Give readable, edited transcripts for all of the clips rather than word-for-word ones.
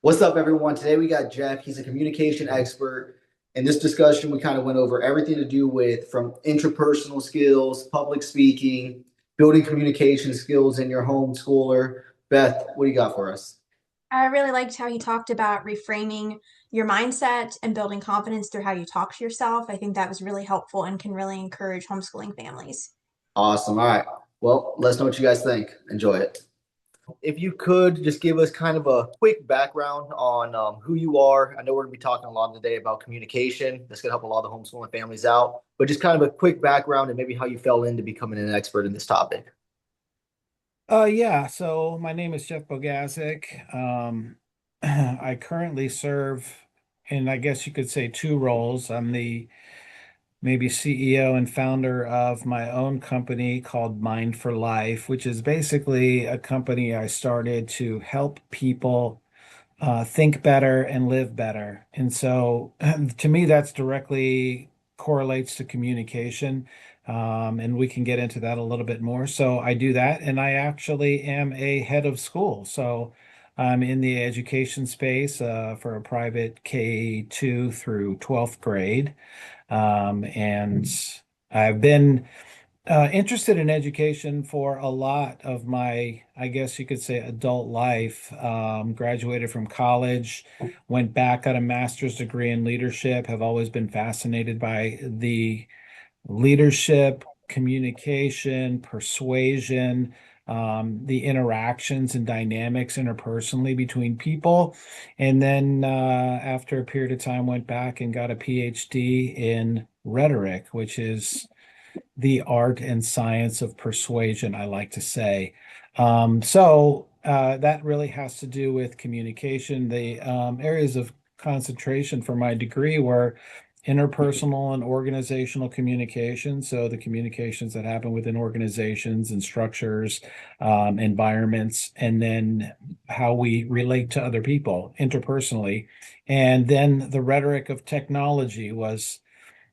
What's up, everyone? Today we got Jeff. He's a communication expert. In this discussion, we kind of went over everything to do with from interpersonal skills, public speaking, building communication skills in your homeschooler. Beth, what do you got for us? I really liked how he talked about reframing your mindset and building confidence through how you talk to yourself. I think that was really helpful and can really encourage homeschooling families. Awesome. All right. Well, let's know what you guys think. Enjoy it. If you could just give us kind of a quick background on who you are. I know we're going to be talking a lot today about communication. That's going to help a lot of the homeschooling families out, but just kind of a quick background and maybe how you fell into becoming an expert in this topic. Yeah, so my name is Jeff Bogaczyk. I currently serve in, I guess you could say, two roles. I'm the maybe CEO and founder of my own company called Mind for Life, which is basically a company I started to help people think better and live better. And so to me, that's directly correlates to communication. And we can get into that a little bit more. So I do that, and I actually am a head of school. So I'm in the education space for a private K2 through 12th grade. And I've been interested in education for a lot of my, I guess you could say, adult life. Graduated from college, went back, got a master's degree in leadership, have always been fascinated by the leadership, communication, persuasion, the interactions and dynamics interpersonally between people. And then after a period of time, went back and got a PhD in rhetoric, which is the art and science of persuasion, I like to say. So that really has to do with communication. The areas of concentration for my degree were interpersonal and organizational communication. So the communications that happen within organizations and structures, environments, and then how we relate to other people interpersonally. And then the rhetoric of technology was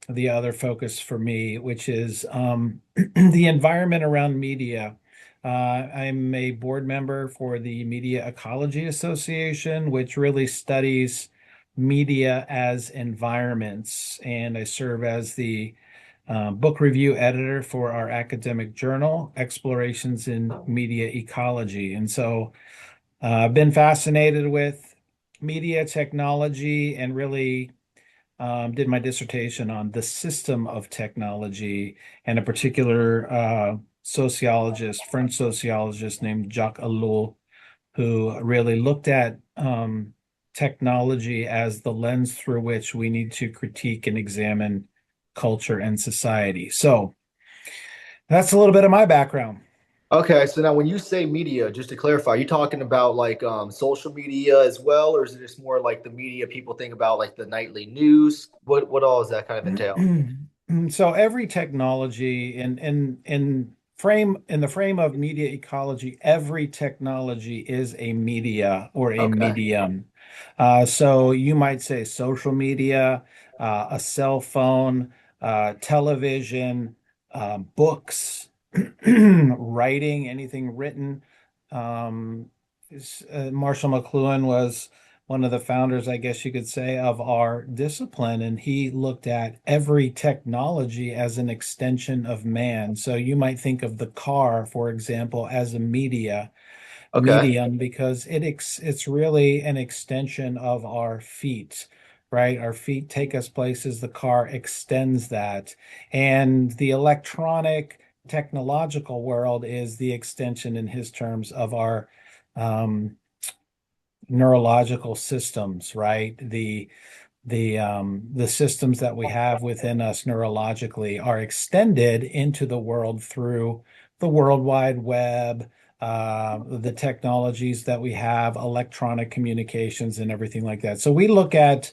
the other focus for me, which is the environment around media. I'm a board member for the Media Ecology Association, which really studies media as environments. And I serve as the book review editor for our academic journal, Explorations in Media Ecology. And so I've been fascinated with media technology and really did my dissertation on the system of technology and a particular sociologist, French sociologist named Jacques Ellul, who really looked at technology as the lens through which we need to critique and examine culture and society. So that's a little bit of my background. Okay, so now when you say media, just to clarify, are you talking about like social media as well, or is it just more like the media people think about like the nightly news? What all does that kind of entail? So every technology in the frame of media ecology, every technology is a media or a Okay. medium. So you might say social media, a cell phone, television, books, writing, anything written. Marshall McLuhan was one of the founders, I guess you could say, of our discipline. And he looked at every technology as an extension of man. So you might think of the car, for example, as a Okay. medium because it's really an extension of our feet. Right? Our feet take us places, the car extends that. And the electronic technological world is the extension in his terms of our um, neurological systems, right? The systems that we have within us neurologically are extended into the world through the World Wide Web, the technologies that we have, electronic communications, and everything like that. So we look at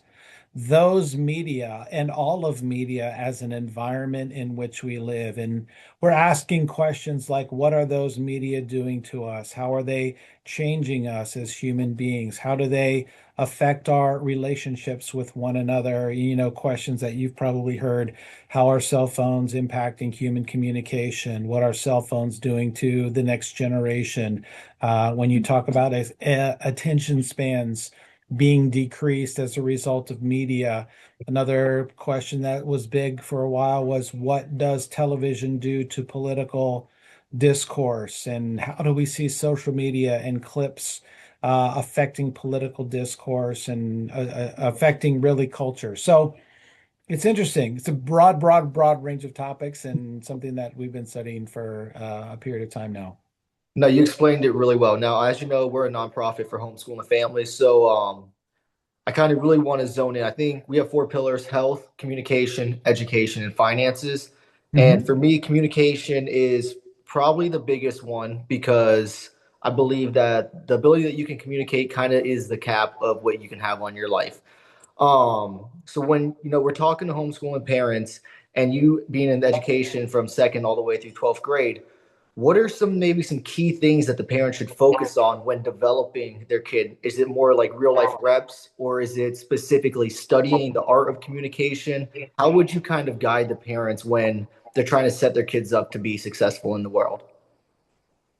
those media and all of media as an environment in which we live. And we're asking questions like, what are those media doing to us? How are they changing us as human beings? How do they affect our relationships with one another? You know, questions that you've probably heard. How are cell phones impacting human communication? What are cell phones doing to the next generation? When you talk about attention spans, being decreased as a result of media. Another question that was big for a while was, what does television do to political discourse, and how do we see social media and clips affecting political discourse and affecting really culture? So it's interesting. It's a broad range of topics, and something that we've been studying for a period of time now. No, you explained it really well. Now, as you know, we're a nonprofit for homeschooling families. So I kind of really want to zone in. I think we have four pillars: health, communication, education, and finances. And Hmm. for me, communication is probably the biggest one because I believe that the ability that you can communicate kind of is the cap of what you can have on your life. So when we're talking to homeschooling parents and you being in education from second all the way through 12th grade, what are some key things that the parents should focus on when developing their kid? Is it more like real life reps, or is it specifically studying the art of communication? How would you kind of guide the parents when they're trying to set their kids up to be successful in the world?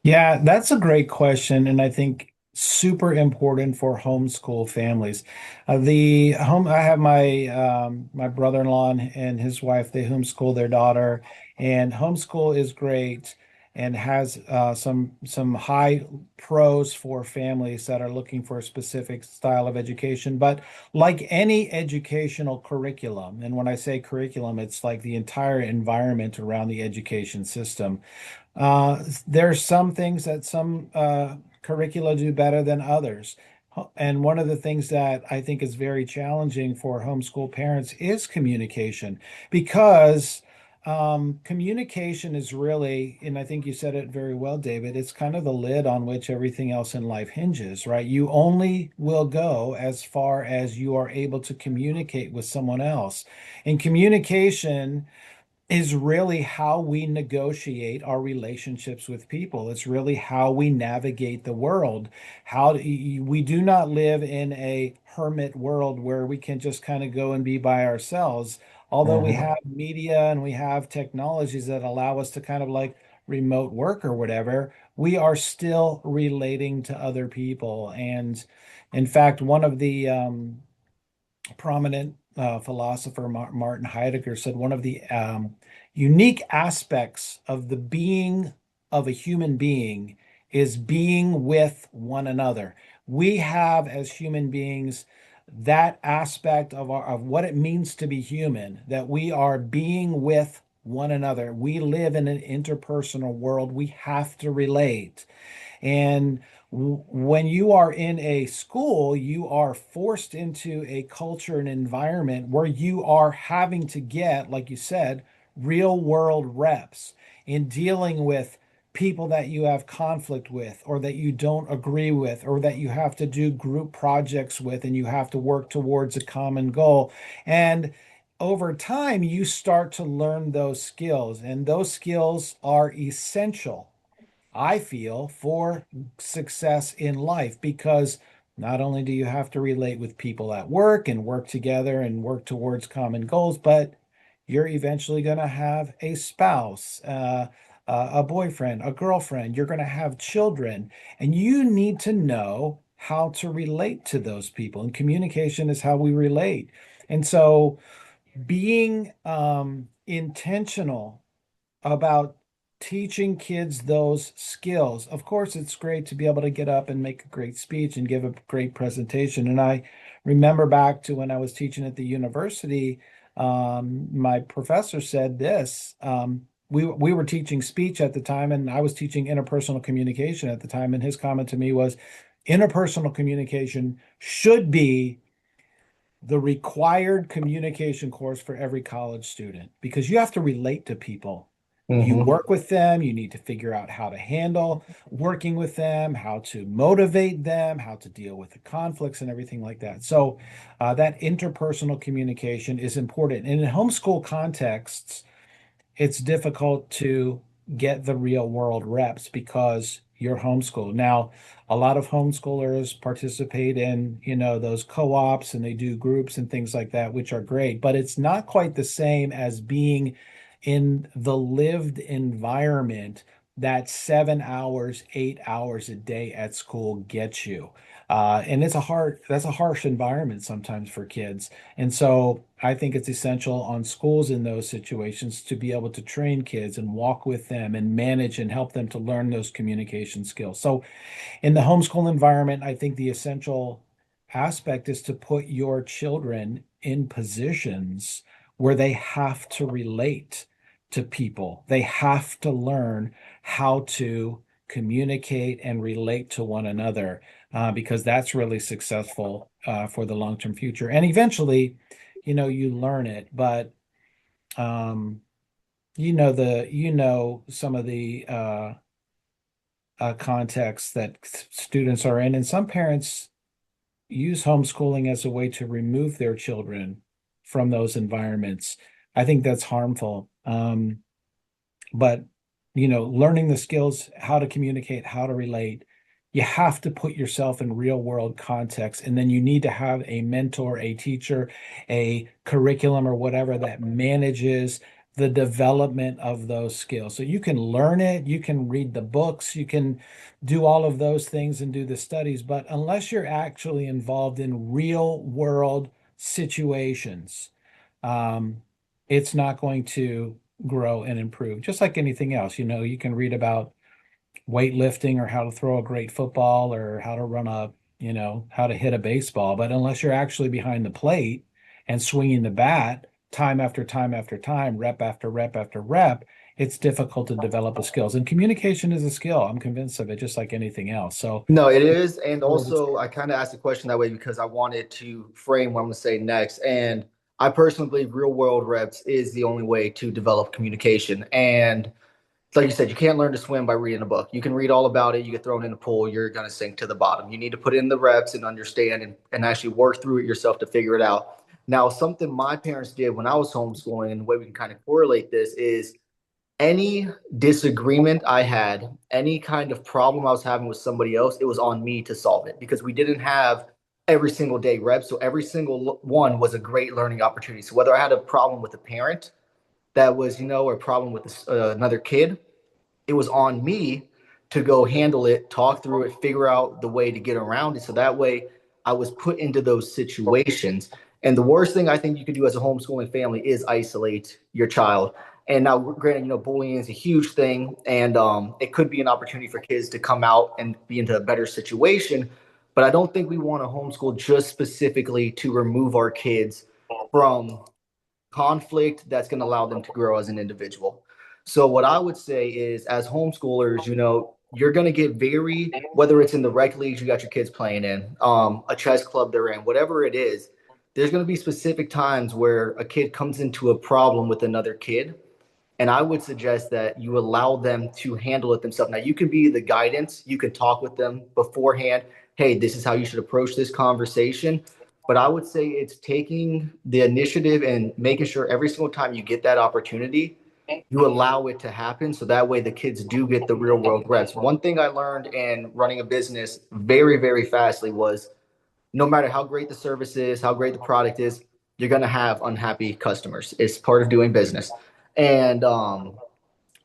Yeah, that's a great question, and I think super important for homeschool families. The home I have my brother-in-law and his wife. They homeschool their daughter, and homeschool is great and has some high pros for families that are looking for a specific style of education. But like any educational curriculum, and when I say curriculum, it's like the entire environment around the education system. There's some things that some curricula do better than others. And one of the things that I think is very challenging for homeschool parents is communication, because communication is really, and I think you said it very well, David, it's kind of the lid on which everything else in life hinges, right? You only will go as far as you are able to communicate with someone else. And communication is really how we negotiate our relationships with people. It's really how we navigate the world. We do not live in a hermit world where we can just kind of go and be by ourselves. Although we Mhm. have media and we have technologies that allow us to kind of like remote work or whatever, we are still relating to other people. And in fact, one of the prominent philosopher Martin Heidegger said one of the unique aspects of the being of a human being is being with one another. We have, as human beings, that aspect of what it means to be human, that we are being with one another. We live in an interpersonal world. We have to relate. And when you are in a school, you are forced into a culture and environment where you are having to get, like you said, real world reps in dealing with people that you have conflict with, or that you don't agree with, or that you have to do group projects with, and you have to work towards a common goal. And over time, you start to learn those skills, and those skills are essential, I feel, for success in life, because not only do you have to relate with people at work and work together and work towards common goals, but you're eventually going to have a spouse, a boyfriend, a girlfriend, you're going to have children, and you need to know how to relate to those people. And communication is how we relate. And so being intentional about teaching kids those skills. Of course, it's great to be able to get up and make a great speech and give a great presentation. And I remember back to when I was teaching at the university, my professor said this. We were teaching speech at the time, and I was teaching interpersonal communication at the time. And his comment to me was, interpersonal communication should be the required communication course for every college student, because you have to relate to people. You Mhm. work with them, you need to figure out how to handle working with them, how to motivate them, how to deal with the conflicts and everything like that. So, that interpersonal communication is important. And in homeschool contexts, it's difficult to get the real world reps because you're homeschooled. Now, a lot of homeschoolers participate in, those co-ops, and they do groups and things like that, which are great, but it's not quite the same as being in the lived environment that 7 hours, 8 hours a day at school gets you. And that's a harsh environment sometimes for kids. And so I think it's essential on schools in those situations to be able to train kids and walk with them and manage and help them to learn those communication skills. So in the homeschool environment, I think the essential aspect is to put your children in positions where they have to relate to people. They have to learn how to communicate and relate to one another, because that's really successful for the long-term future. And eventually, you learn it, but um, some of the contexts that students are in, and some parents use homeschooling as a way to remove their children from those environments. I think that's harmful. But learning the skills, how to communicate, how to relate, you have to put yourself in real world context. And then you need to have a mentor, a teacher, a curriculum, or whatever that manages the development of those skills. So you can learn it, you can read the books, you can do all of those things and do the studies, but unless you're actually involved in real world situations, um, it's not going to grow and improve. Just like anything else, you can read about weightlifting or how to throw a great football or how to how to hit a baseball. But unless you're actually behind the plate and swinging the bat time after time after time, rep after rep after rep, it's difficult to develop the skills. And communication is a skill. I'm convinced of it, just like anything else. So, No, it is. And also, I kind of asked the question that way because I wanted to frame what I'm going to say next. And I personally believe real world reps is the only way to develop communication. And like you said, you can't learn to swim by reading a book. You can read all about it. You get thrown in the pool, you're going to sink to the bottom. You need to put in the reps and understand and actually work through it yourself to figure it out. Now, something my parents did when I was homeschooling, and the way we can kind of correlate this is any disagreement I had, any kind of problem I was having with somebody else, it was on me to solve it because we didn't have every single day reps. So every single one was a great learning opportunity. So whether I had a problem with a parent that was, or a problem with another kid, it was on me to go handle it, talk through it, figure out the way to get around it. So that way I was put into those situations. And the worst thing I think you could do as a homeschooling family is isolate your child. And now, granted, bullying is a huge thing, and it could be an opportunity for kids to come out and be into a better situation. But I don't think we want to homeschool just specifically to remove our kids from conflict that's going to allow them to grow as an individual. So what I would say is as homeschoolers, you're going to get whether it's in the rec leagues you got your kids playing in, a chess club they're in, whatever it is, there's going to be specific times where a kid comes into a problem with another kid. And I would suggest that you allow them to handle it themselves. Now, you can be the guidance, you can talk with them beforehand. Hey, this is how you should approach this conversation. But I would say it's taking the initiative and making sure every single time you get that opportunity, you allow it to happen. So that way the kids do get the real world reps. One thing I learned in running a business very, very fastly was no matter how great the service is, how great the product is, you're going to have unhappy customers. It's part of doing business. And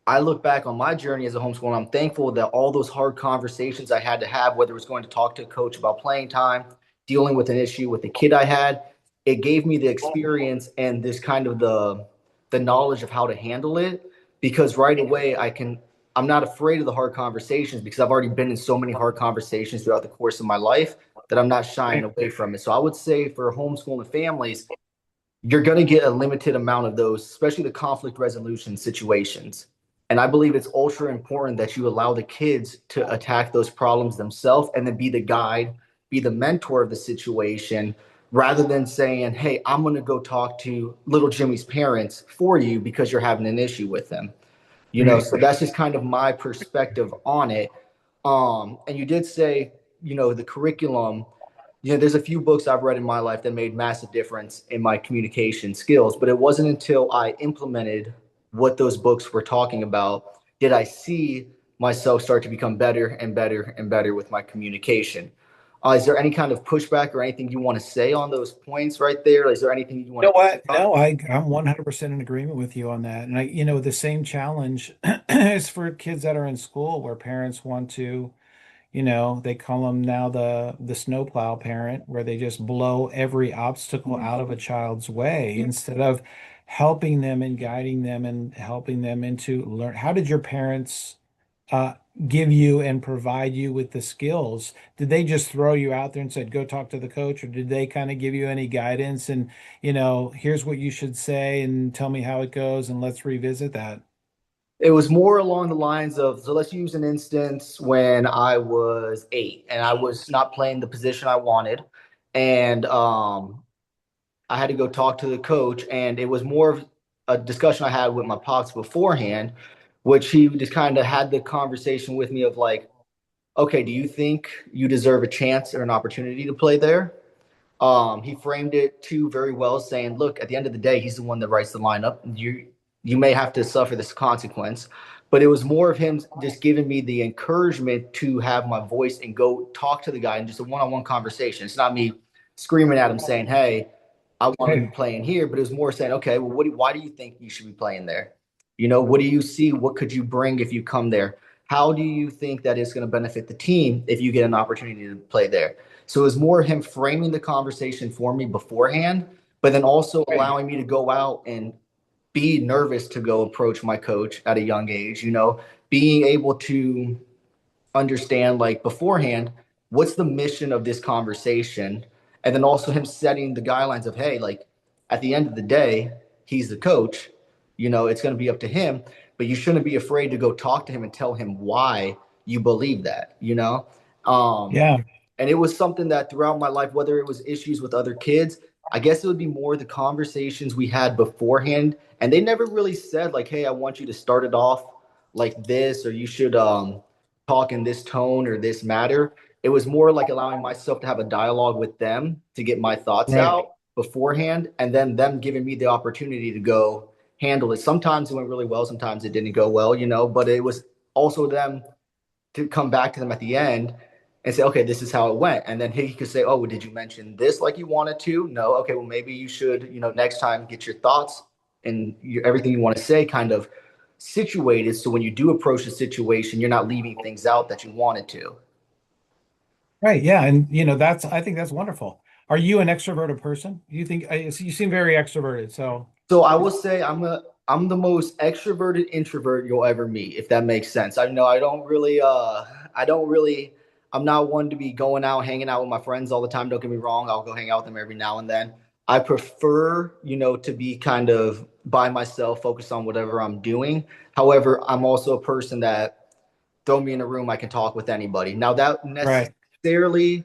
I look back on my journey as a homeschooler, and I'm thankful that all those hard conversations I had to have, whether it was going to talk to a coach about playing time, dealing with an issue with the kid I had, it gave me the experience and this kind of the knowledge of how to handle it. Because right away I'm not afraid of the hard conversations because I've already been in so many hard conversations throughout the course of my life that I'm not shying away from it. So I would say for homeschooling families, you're going to get a limited amount of those, especially the conflict resolution situations. And I believe it's ultra important that you allow the kids to attack those problems themselves and then be the guide, be the mentor of the situation, rather than saying, hey, I'm going to go talk to little Jimmy's parents for you because you're having an issue with them. So that's just kind of my perspective on it. And you did say, the curriculum, there's a few books I've read in my life that made massive difference in my communication skills, but it wasn't until I implemented what those books were talking about did I see myself start to become better and better and better with my communication. Is there any kind of pushback or anything you want to say on those points right there? Is there anything you You want know what? to? No, I'm 100% in agreement with you on that. And the same challenge is for kids that are in school where parents want to, They call them now the snowplow parent, where they just blow every obstacle out of a child's way instead of helping them and guiding them and helping them into learn. How did your parents uh, give you and provide you with the skills? Did they just throw you out there and said, go talk to the coach, or did they kind of give you any guidance and, here's what you should say and tell me how it goes and let's revisit that? It was more along the lines of, so let's use an instance when I was 8 and I was not playing the position I wanted. And I had to go talk to the coach, and it was more of a discussion I had with my pops beforehand, which he just kind of had the conversation with me of like, okay, do you think you deserve a chance or an opportunity to play there? He framed it too very well, saying, "Look, at the end of the day, he's the one that writes the lineup. You may have to suffer this consequence." But it was more of him just giving me the encouragement to have my voice and go talk to the guy in just a one-on-one conversation. It's not me screaming at him saying, "Hey, I want to be Hey, playing here," but it was more saying, "Okay, well, why do you think you should be playing there? What do you see? What could you bring if you come there? How do you think that is going to benefit the team if you get an opportunity to play there?" So it was more him framing the conversation for me beforehand, but then also hey. allowing me to go out and be nervous to go approach my coach at a young age, being able to understand like beforehand what's the mission of this conversation, and then also him setting the guidelines of, hey, like at the end of the day, he's the coach, it's going to be up to him, but you shouldn't be afraid to go talk to him and tell him why you believe that. um Yeah. and it was something that throughout my life, whether it was issues with other kids, I guess it would be more the conversations we had beforehand. And they never really said, like, hey, I want you to start it off like this, or you should talk in this tone or this matter. It was more like allowing myself to have a dialogue with them to get my thoughts Right. out beforehand, and then them giving me the opportunity to go handle it. Sometimes it went really well, sometimes it didn't go well, but it was also them to come back to them at the end and say, okay, this is how it went. And then he could say, oh, well, did you mention this like you wanted to? No. Okay, well, maybe you should, next time get your thoughts and everything you want to say kind of situated. So when you do approach a situation, you're not leaving things out that you wanted to. Right. Yeah. And I think that's wonderful. Are you an extroverted person? You seem very extroverted. So So I will say I'm the most extroverted introvert you'll ever meet, if that makes sense. I know I don't really I'm not one to be going out hanging out with my friends all the time. Don't get me wrong, I'll go hang out with them every now and then. I prefer, to be kind of by myself, focused on whatever I'm doing. However, I'm also a person that throw me in a room, I can talk with anybody. Now that right. necessarily,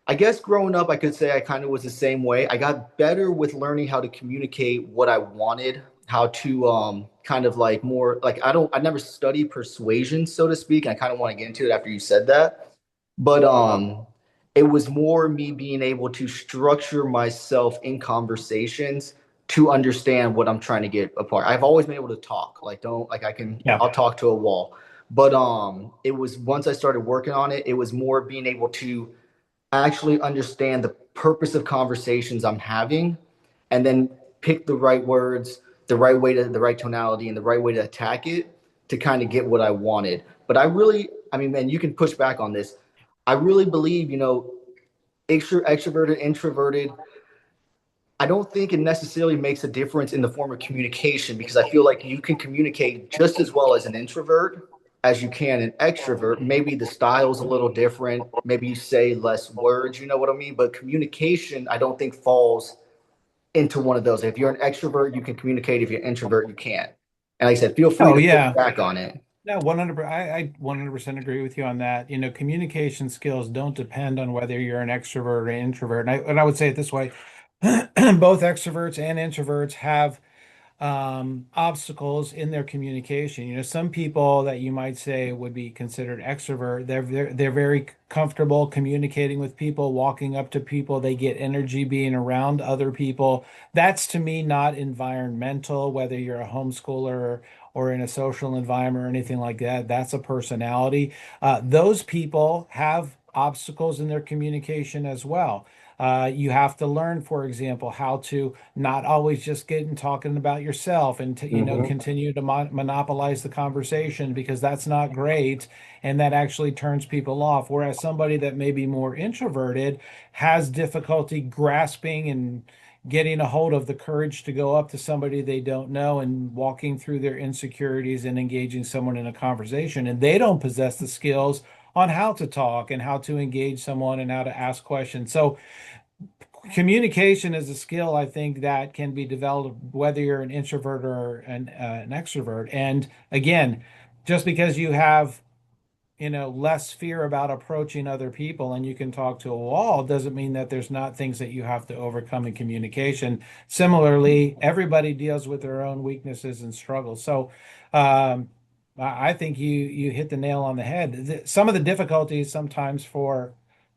I guess growing up, I could say I kind of was the same way. I got better with learning how to communicate what I wanted, how to kind of like more like I never studied persuasion, so to speak. I kind of want to get into it after you said that. But it was more me being able to structure myself in conversations to understand what I'm trying to get apart. I've always been able to talk. Like don't like Yeah. I'll talk to a wall. But it was once I started working on it, it was more being able to actually understand the purpose of conversations I'm having, and then pick the right words, the right tonality, and the right way to attack it to kind of get what I wanted. But I mean, man, you can push back on this. I really believe, extroverted, introverted, I don't think it necessarily makes a difference in the form of communication, because I feel like you can communicate just as well as an introvert as you can an extrovert. Maybe the style's a little different. Maybe you say less words, you know what I mean? But communication, I don't think falls into one of those. If you're an extrovert, you can communicate. If you're an introvert, you can't. And like I said, feel free Oh, to push yeah. back on it. No, 100%. I 100% agree with you on that. Communication skills don't depend on whether you're an extrovert or an introvert. And I would say it this way, both extroverts and introverts have obstacles in their communication. Some people that you might say would be considered extrovert, they're very comfortable communicating with people, walking up to people. They get energy being around other people. That's to me not environmental, whether you're a homeschooler or in a social environment or anything like that. That's a personality. Those people have obstacles in their communication as well. You have to learn, for example, how to not always just get and talking about yourself and to, Hmm. continue to monopolize the conversation because that's not great. And that actually turns people off. Whereas somebody that may be more introverted has difficulty grasping and getting a hold of the courage to go up to somebody they don't know and walking through their insecurities and engaging someone in a conversation. And they don't possess the skills on how to talk and how to engage someone and how to ask questions. So communication is a skill I think that can be developed whether you're an introvert or an extrovert. And again, just because you have less fear about approaching other people and you can talk to a wall doesn't mean that there's not things that you have to overcome in communication. Similarly, everybody deals with their own weaknesses and struggles. So I think you hit the nail on the head. Some of the difficulties sometimes for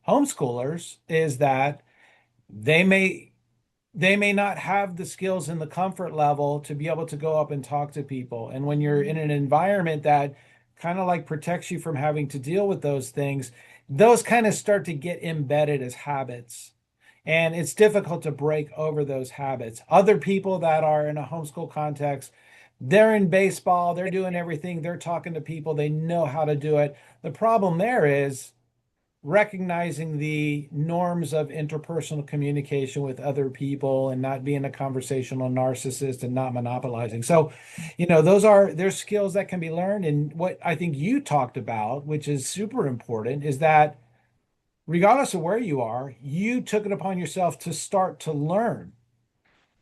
homeschoolers is that they may they may not have the skills and the comfort level to be able to go up and talk to people. And when you're in an environment that kind of like protects you from having to deal with those things, those kind of start to get embedded as habits. And it's difficult to break over those habits. Other people that are in a homeschool context, they're in baseball, they're doing everything, they're talking to people, they know how to do it. The problem there is recognizing the norms of interpersonal communication with other people and not being a conversational narcissist and not monopolizing. So, there's skills that can be learned. And what I think you talked about, which is super important, is that regardless of where you are, you took it upon yourself to start to learn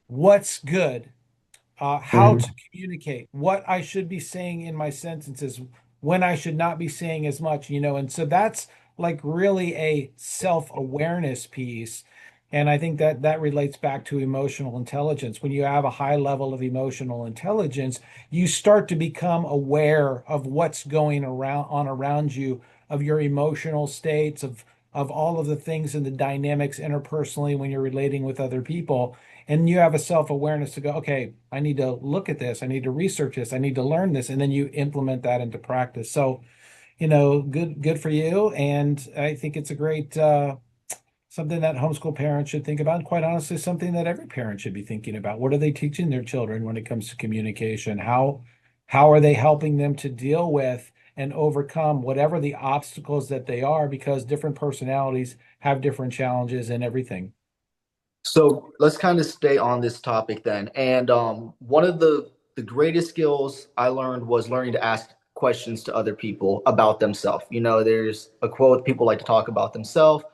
what's good, how to Hmm. communicate, what I should be saying in my sentences, when I should not be saying as much, and so that's like really a self-awareness piece. And I think that that relates back to emotional intelligence. When you have a high level of emotional intelligence, you start to become aware of what's going around you, of your emotional states, of all of the things and the dynamics interpersonally when you're relating with other people, and you have a self-awareness to go, okay, I need to look at this, I need to research this, I need to learn this, and then you implement that into practice. So, good for you. And I think it's a great something that homeschool parents should think about, and quite honestly, something that every parent should be thinking about. What are they teaching their children when it comes to communication? How are they helping them to deal with and overcome whatever the obstacles that they are, because different personalities have different challenges and everything. So let's kind of stay on this topic then. And one of the greatest skills I learned was learning to ask questions to other people about themselves. There's a quote people like to talk about themselves.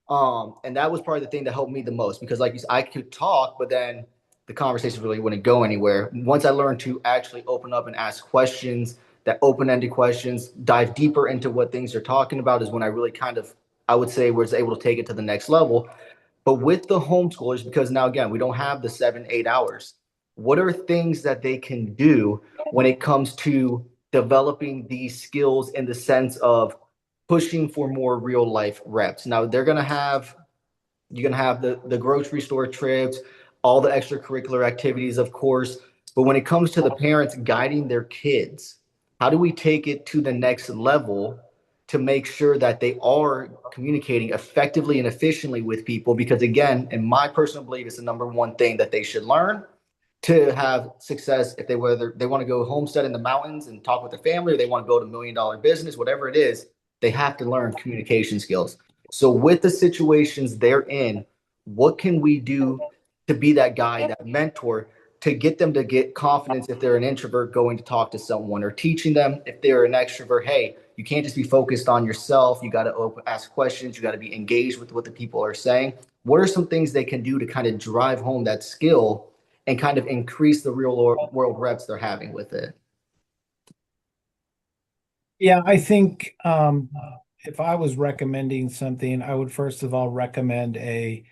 And that was probably the thing that helped me the most because, like you said, I could talk, but then the conversation really wouldn't go anywhere. Once I learned to actually open up and ask questions, that open-ended questions, dive deeper into what things you're talking about, is when I really kind of, I would say, was able to take it to the next level. But with the homeschoolers, because now again, we don't have the 7, 8 hours, what are things that they can do when it comes to developing these skills in the sense of pushing for more real life reps? Now you're gonna have the grocery store trips, all the extracurricular activities, of course. But when it comes to the parents guiding their kids, how do we take it to the next level to make sure that they are communicating effectively and efficiently with people? Because again, in my personal belief, it's the number one thing that they should learn to have success. If they whether they want to go homestead in the mountains and talk with their family, or they want to build $1 million business, whatever it is, they have to learn communication skills. So with the situations they're in, what can we do to be that guy, that mentor, to get them to get confidence if they're an introvert going to talk to someone, or teaching them if they're an extrovert, hey, you can't just be focused on yourself. You got to ask questions. You got to be engaged with what the people are saying. What are some things they can do to kind of drive home that skill and kind of increase the real world reps they're having with it? Yeah, I think if I was recommending something, I would first of all recommend a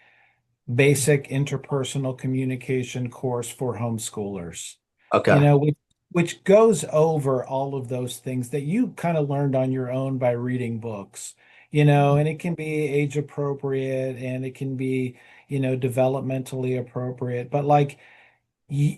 basic interpersonal communication course for homeschoolers, you Okay. know, which goes over all of those things that you kind of learned on your own by reading books, and it can be age appropriate and it can be, developmentally appropriate. But like, you,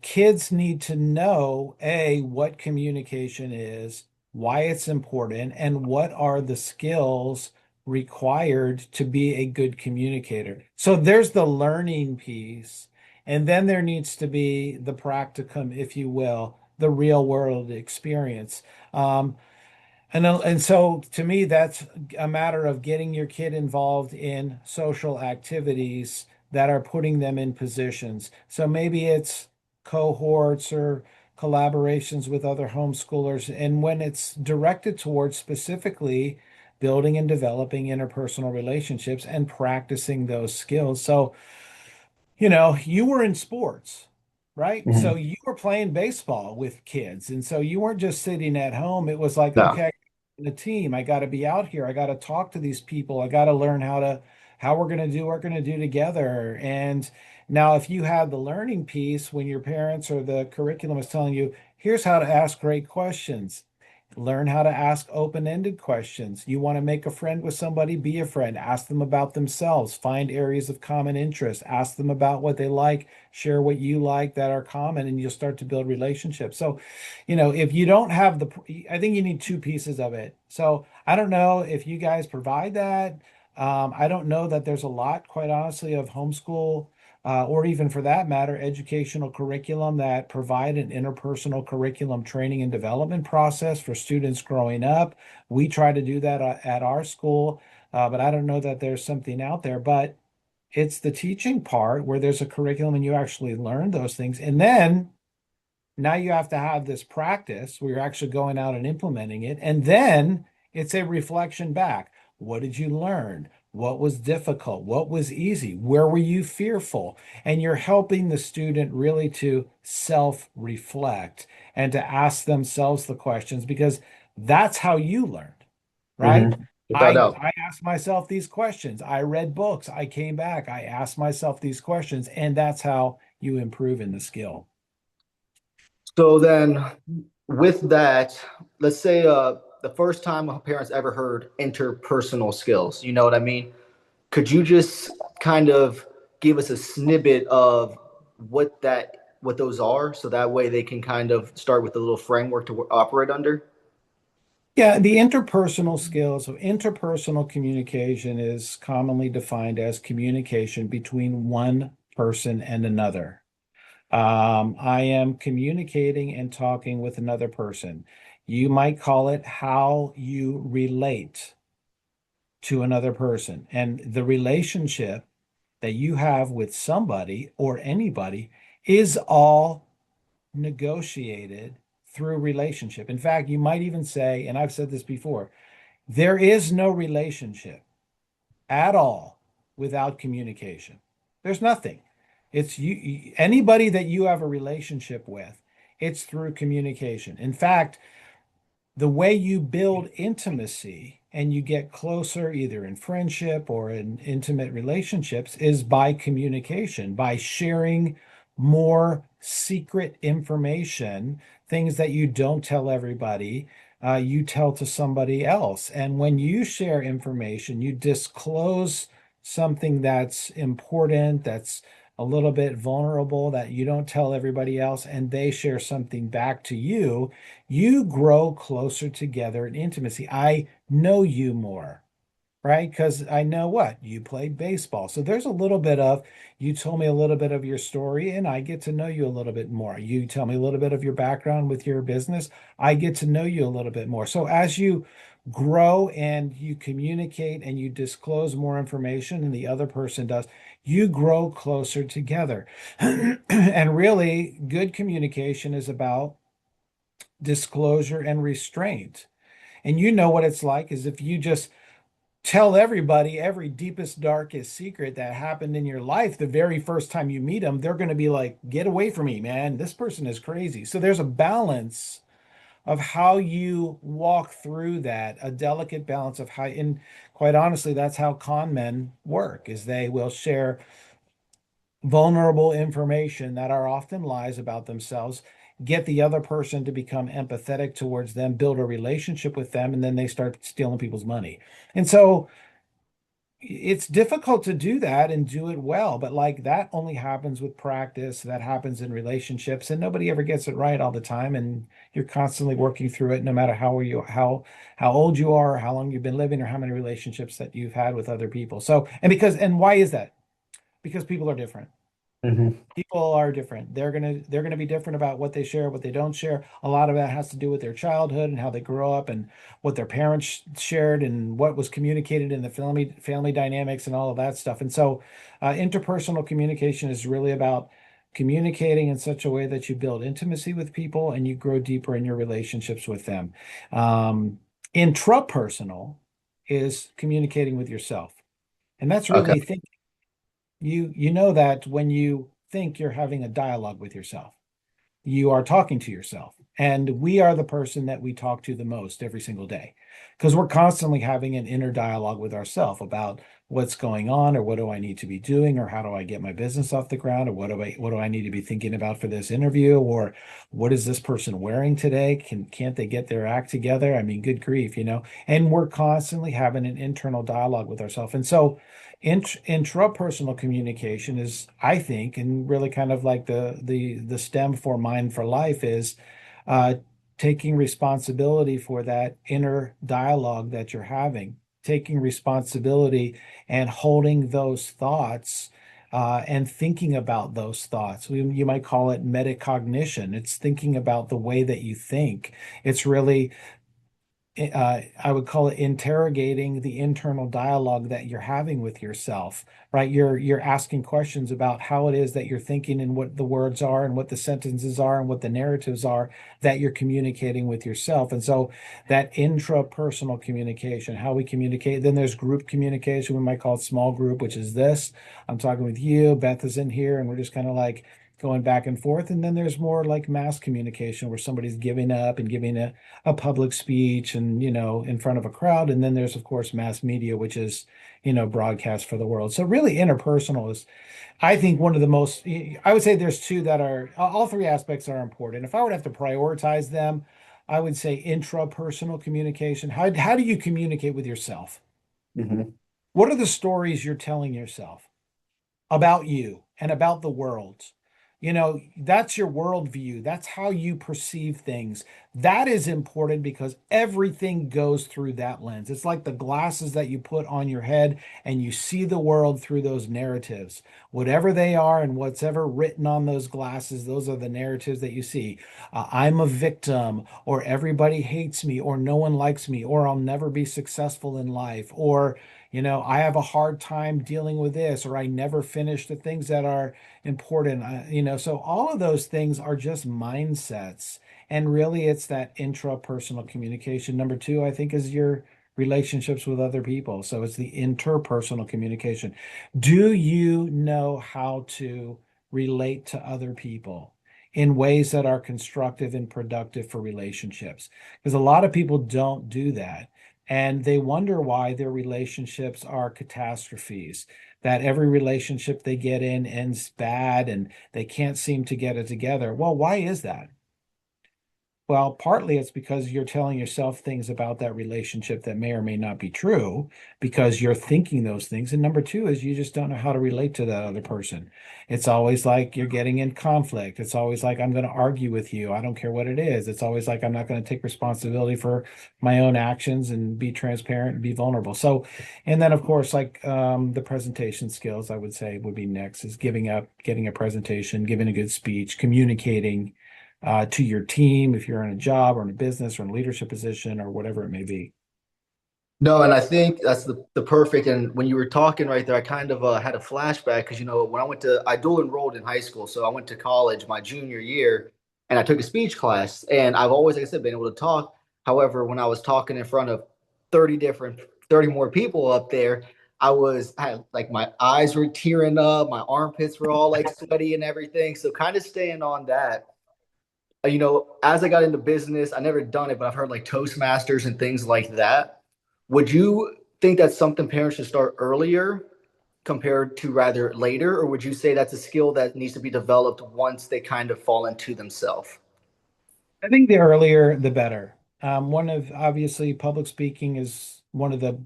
kids need to know what communication is, why it's important, and what are the skills required to be a good communicator. So there's the learning piece, and then there needs to be the practicum, if you will, the real world experience. Um, and so to me, that's a matter of getting your kid involved in social activities that are putting them in positions. So maybe it's cohorts or collaborations with other homeschoolers. And when it's directed towards specifically building and developing interpersonal relationships and practicing those skills. So, you were in sports, right? So Mhm. you were playing baseball with kids. And so you weren't just sitting at home. It was like, No. okay, in a team, I got to be out here. I got to talk to these people. I got to learn how we're going to do together. And now if you have the learning piece when your parents or the curriculum is telling you, here's how to ask great questions. Learn how to ask open-ended questions. You want to make a friend with somebody, be a friend. Ask them about themselves. Find areas of common interest. Ask them about what they like. Share what you like that are common, and you'll start to build relationships. So, if you don't have I think you need two pieces of it. So I don't know if you guys provide that. I don't know that there's a lot, quite honestly, of homeschool or even for that matter, educational curriculum that provide an interpersonal curriculum training and development process for students growing up. We try to do that at our school, but I don't know that there's something out there. But it's the teaching part where there's a curriculum and you actually learn those things. And then now you have to have this practice where you're actually going out and implementing it. And then it's a reflection back. What did you learn? What was difficult? What was easy? Where were you fearful? And you're helping the student really to self-reflect and to ask themselves the questions because that's how you learned, right? Without I doubt. I asked myself these questions. I read books. I came back. I asked myself these questions, and that's how you improve in the skill. So then, with that, let's say the first time a parent's ever heard interpersonal skills, you know what I mean? Could you just kind of give us a snippet of what those are, so that way they can kind of start with a little framework to operate under? Yeah, the interpersonal skills of interpersonal communication is commonly defined as communication between one person and another. I am communicating and talking with another person. You might call it how you relate to another person. And the relationship that you have with somebody or anybody is all negotiated through relationship. In fact, you might even say, and I've said this before, there is no relationship at all without communication. There's nothing. It's anybody that you have a relationship with, it's through communication. In fact, the way you build intimacy and you get closer, either in friendship or in intimate relationships, is by communication, by sharing more secret information, things that you don't tell everybody, you tell to somebody else. And when you share information, you disclose something that's important, that's a little bit vulnerable, that you don't tell everybody else, and they share something back to you. You grow closer together in intimacy. I know you more, right? Because I know what you played baseball. So there's a little bit of you told me a little bit of your story, and I get to know you a little bit more. You tell me a little bit of your background with your business. I get to know you a little bit more. So as you grow and you communicate and you disclose more information than the other person does, you grow closer together. And really, good communication is about disclosure and restraint. And you know what it's like is if you just tell everybody every deepest, darkest secret that happened in your life the very first time you meet them, they're going to be like, get away from me, man. This person is crazy. So there's a balance of how you walk through that, a delicate balance of how, and quite honestly, that's how con men work, is they will share vulnerable information that are often lies about themselves, get the other person to become empathetic towards them, build a relationship with them, and then they start stealing people's money. And so it's difficult to do that and do it well, but like that only happens with practice. That happens in relationships, and nobody ever gets it right all the time. And you're constantly working through it, no matter how old you are, how long you've been living, or how many relationships that you've had with other people. So, and why is that? Because people are different. Hmm. People are different. They're gonna be different about what they share, what they don't share. A lot of that has to do with their childhood and how they grow up and what their parents shared and what was communicated in the family dynamics and all of that stuff. And so, interpersonal communication is really about communicating in such a way that you build intimacy with people and you grow deeper in your relationships with them. Intrapersonal is communicating with yourself, and that's Okay. really thinking. You know that when you think you're having a dialogue with yourself, you are talking to yourself. And we are the person that we talk to the most every single day because we're constantly having an inner dialogue with ourselves about what's going on or what do I need to be doing or how do I get my business off the ground or what do I need to be thinking about for this interview or what is this person wearing today? Can't they get their act together? I mean, good grief, you know. And we're constantly having an internal dialogue with ourselves. And so intrapersonal communication is, I think, and really kind of like the stem for Mind for Life is uh, taking responsibility for that inner dialogue that you're having, taking responsibility and holding those thoughts. And thinking about those thoughts. You might call it metacognition. It's thinking about the way that you think. It's really I would call it interrogating the internal dialogue that you're having with yourself, right? You're asking questions about how it is that you're thinking and what the words are and what the sentences are and what the narratives are that you're communicating with yourself. And so that intrapersonal communication, how we communicate, then there's group communication, we might call it small group, which is this. I'm talking with you, Beth is in here, and we're just kind of like going back and forth. And then there's more like mass communication where somebody's giving up and giving a public speech and in front of a crowd, and then there's of course mass media, which is broadcast for the world. So really interpersonal is, I think, one of the most, I would say there's two that are, all three aspects are important. If I would have to prioritize them, I would say intrapersonal communication. How do you communicate with yourself? Hmm. What are the stories you're telling yourself about you and about the world? That's your worldview. That's how you perceive things. That is important because everything goes through that lens. It's like the glasses that you put on your head and you see the world through those narratives. Whatever they are and what's ever written on those glasses, those are the narratives that you see. I'm a victim, or everybody hates me, or no one likes me, or I'll never be successful in life, or I have a hard time dealing with this, or I never finish the things that are important. So all of those things are just mindsets. And really, it's that intrapersonal communication. Number two, I think, is your relationships with other people. So it's the interpersonal communication. Do you know how to relate to other people in ways that are constructive and productive for relationships? Because a lot of people don't do that. And they wonder why their relationships are catastrophes, that every relationship they get in ends bad and they can't seem to get it together. Well, why is that? Well, partly it's because you're telling yourself things about that relationship that may or may not be true because you're thinking those things. And number two is you just don't know how to relate to that other person. It's always like you're getting in conflict. It's always like, I'm going to argue with you. I don't care what it is. It's always like, I'm not going to take responsibility for my own actions and be transparent and be vulnerable. So, and then of course, like the presentation skills, I would say would be next is getting a presentation, giving a good speech, communicating to your team if you're in a job or in a business or in a leadership position or whatever it may be. No, and I think that's the perfect. And when you were talking right there, I kind of had a flashback because when I dual enrolled in high school, so I went to college my junior year, and I took a speech class. And I've always, like I said, been able to talk. However, when I was talking in front of 30 more people up there, I had like my eyes were tearing up, my armpits were all like sweaty and everything. So kind of staying on that. As I got into business, I never done it, but I've heard like Toastmasters and things like that. Would you think that's something parents should start earlier compared to rather later, or would you say that's a skill that needs to be developed once they kind of fall into themselves? I think the earlier, the better. One of obviously public speaking is one of the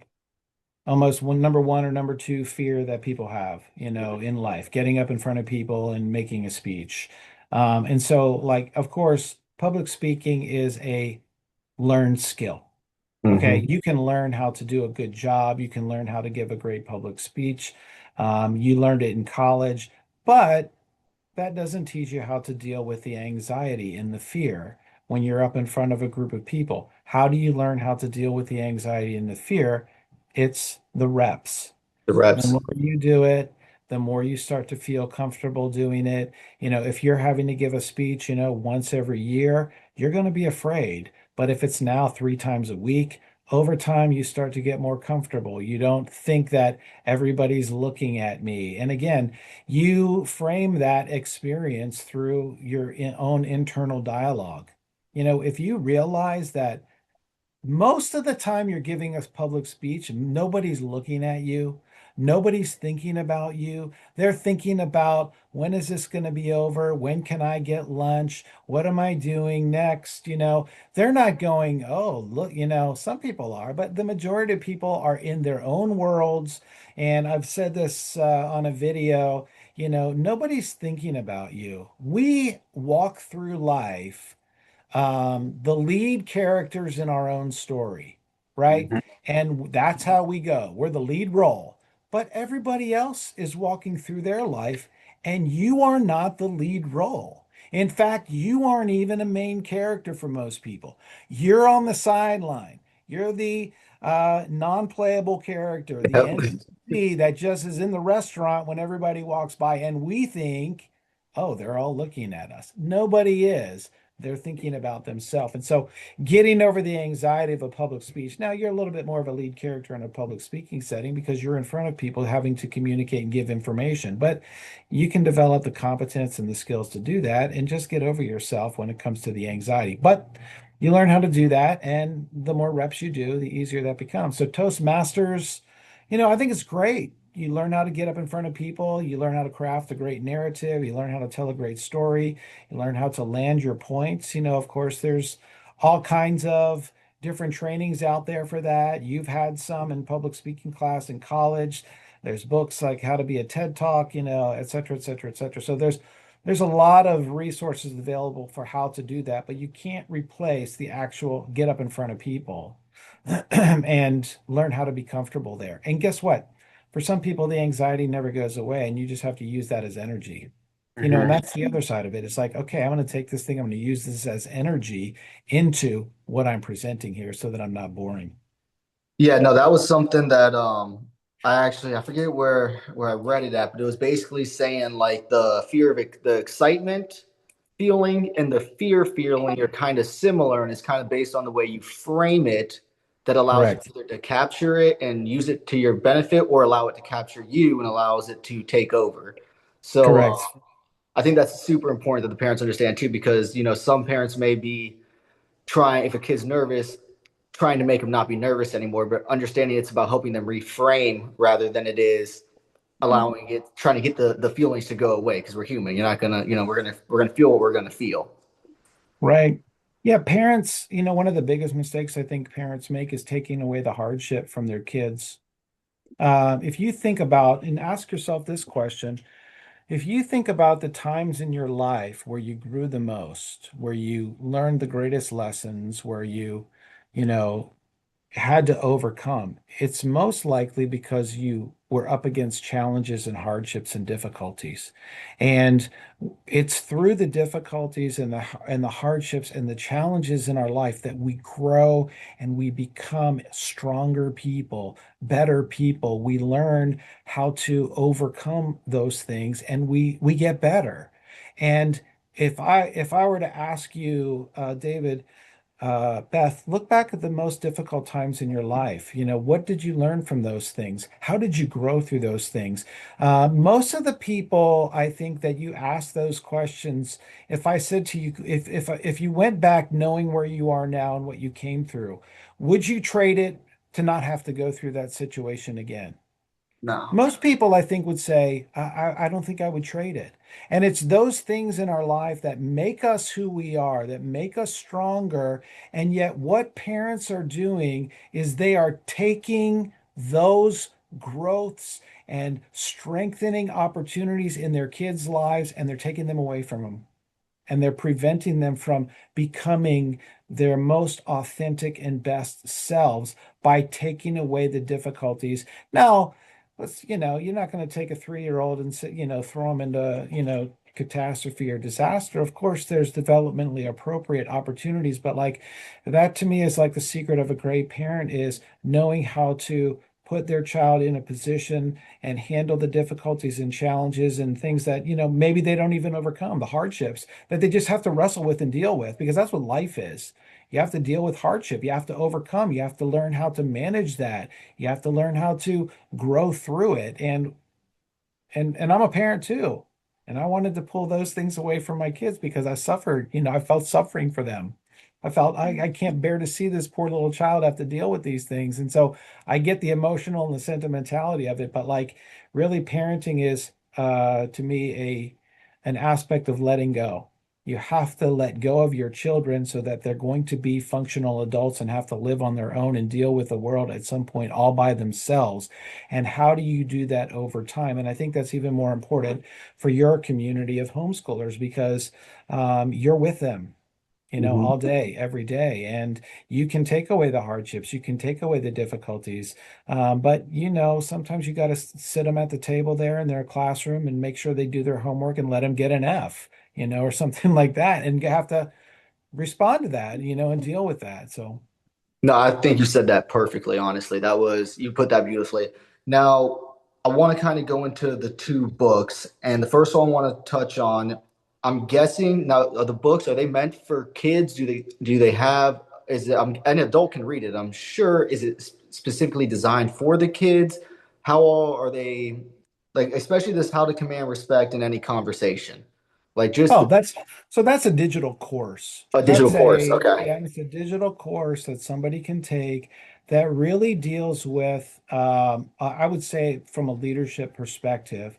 almost one number one or number two fear that people have, in life, getting up in front of people and making a speech. And so, like, of course, public speaking is a learned skill. Okay, Hmm. you can learn how to do a good job. You can learn how to give a great public speech. You learned it in college, but that doesn't teach you how to deal with the anxiety and the fear when you're up in front of a group of people. How do you learn how to deal with the anxiety and the fear? It's the reps. The The reps. more you do it, the more you start to feel comfortable doing it. If you're having to give a speech, once every year, you're going to be afraid. But if it's now 3 times a week, over time, you start to get more comfortable. You don't think that everybody's looking at me. And again, you frame that experience through your own internal dialogue. If you realize that most of the time you're giving a public speech, nobody's looking at you. Nobody's thinking about you. They're thinking about, when is this going to be over? When can I get lunch? What am I doing next? They're not going, oh, look, some people are, but the majority of people are in their own worlds. And I've said this on a video, nobody's thinking about you. We walk through life, the lead characters in our own story, right? Hmm. And that's how we go. We're the lead role, but everybody else is walking through their life, and you are not the lead role. In fact, you aren't even a main character for most people. You're on the sideline. You're the non-playable character, the Yep. NPC that just is in the restaurant when everybody walks by, and we think, oh, they're all looking at us. Nobody is. They're thinking about themselves. And so getting over the anxiety of a public speech. Now you're a little bit more of a lead character in a public speaking setting because you're in front of people having to communicate and give information. But you can develop the competence and the skills to do that and just get over yourself when it comes to the anxiety. But you learn how to do that. And the more reps you do, the easier that becomes. So Toastmasters, I think it's great. You learn how to get up in front of people. You learn how to craft a great narrative. You learn how to tell a great story. You learn how to land your points. Of course, there's all kinds of different trainings out there for that. You've had some in public speaking class in college. There's books like How to Be a TED Talk, et cetera, et cetera, et cetera. So there's a lot of resources available for how to do that, but you can't replace the actual get up in front of people and learn how to be comfortable there. And guess what? For some people, the anxiety never goes away, and you just have to use that as energy. And Hmm. that's the other side of it. It's like, okay, I'm going to take this thing, I'm going to use this as energy into what I'm presenting here so that I'm not boring. Yeah, no, that was something that I forget where I read it at, but it was basically saying like the fear of the excitement feeling and the fear feeling are kind of similar, and it's kind of based on the way you frame it that allows you Correct. either to capture it and use it to your benefit or allow it to capture you and allows it to take over. So Correct. I think that's super important that the parents understand too, because some parents may be trying, if a kid's nervous, trying to make them not be nervous anymore, but understanding it's about helping them reframe rather than it is allowing it, trying to get the feelings to go away, because we're human. You're not gonna, we're gonna feel what we're gonna feel. Right. Yeah, parents, one of the biggest mistakes I think parents make is taking away the hardship from their kids. If you think about and ask yourself this question, if you think about the times in your life where you grew the most, where you learned the greatest lessons, where you know, had to overcome, it's most likely because you were up against challenges and hardships and difficulties. And it's through the difficulties and the hardships and the challenges in our life that we grow and we become stronger people, better people. We learn how to overcome those things and we get better. And if I were to ask you, David, Beth, look back at the most difficult times in your life. What did you learn from those things? How did you grow through those things? Most of the people, I think that you ask those questions, if I said to you, if you went back knowing where you are now and what you came through, would you trade it to not have to go through that situation again? No. Most people, I think, would say, I don't think I would trade it. And it's those things in our life that make us who we are, that make us stronger. And yet, what parents are doing is they are taking those growths and strengthening opportunities in their kids' lives, and they're taking them away from them, and they're preventing them from becoming their most authentic and best selves by taking away the difficulties. Now, you're not going to take a 3-year-old and throw them into, catastrophe or disaster. Of course, there's developmentally appropriate opportunities, but like that to me is like the secret of a great parent is knowing how to put their child in a position and handle the difficulties and challenges and things that, maybe they don't even overcome, the hardships that they just have to wrestle with and deal with, because that's what life is. You have to deal with hardship. You have to overcome. You have to learn how to manage that. You have to learn how to grow through it. And I'm a parent too. And I wanted to pull those things away from my kids because I suffered, I felt suffering for them. I felt I can't bear to see this poor little child have to deal with these things. And so I get the emotional and the sentimentality of it, but like really parenting is to me an aspect of letting go. You have to let go of your children so that they're going to be functional adults and have to live on their own and deal with the world at some point all by themselves. And how do you do that over time? And I think that's even more important for your community of homeschoolers because you're with them, Mhm. all day, every day. And you can take away the hardships, you can take away the difficulties. But, sometimes you got to sit them at the table there in their classroom and make sure they do their homework and let them get an F, or something like that. And you have to respond to that, and deal with that. So, No, I think you said that perfectly, honestly. You put that beautifully. Now, I want to kind of go into the two books. And the first one I want to touch on, I'm guessing now the books, are they meant for kids? Do they have, is it, an adult can read it, I'm sure. Is it specifically designed for the kids? How are they, like, especially this how to command respect in any conversation? Like just oh, that's a digital course. a digital course. Okay. Yeah, it's a digital course that somebody can take that really deals with, I would say, from a leadership perspective,